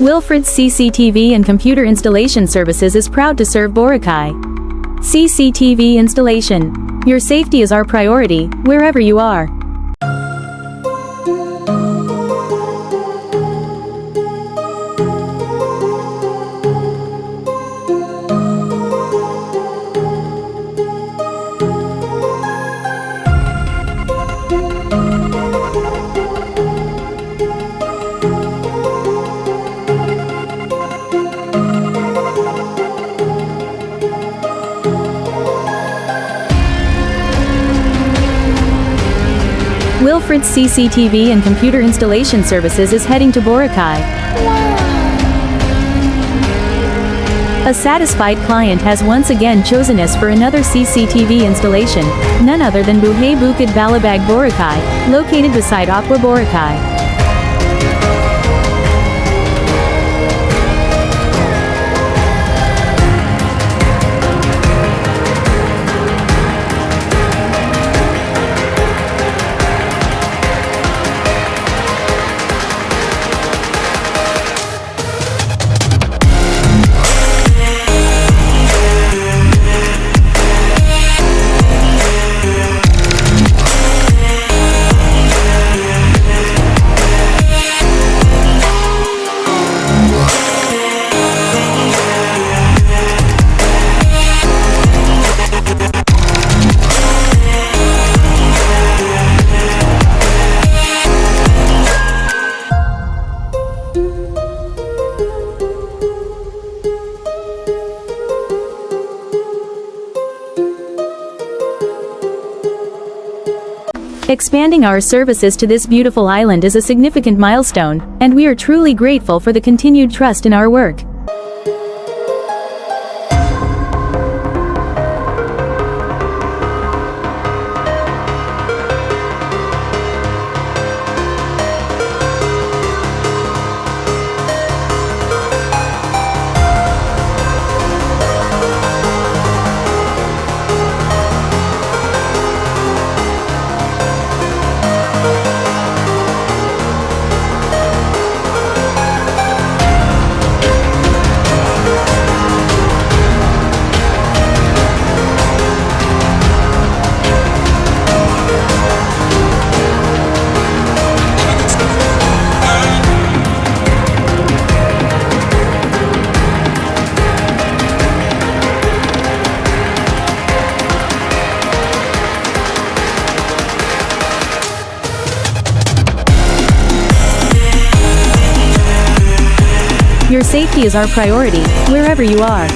Wilfred's CCTV and Computer Installation Services is proud to serve Boracay. CCTV installation. Your safety is our priority, wherever you are. Wilfred's CCTV and Computer Installation Services is heading to Boracay. A satisfied client has once again chosen us for another CCTV installation, none other than Buhay Bukin Boracay, located beside Aqua Boracay. Expanding our services to this beautiful island is a significant milestone, and we are truly grateful for the continued trust in our work. Your safety is our priority, wherever you are.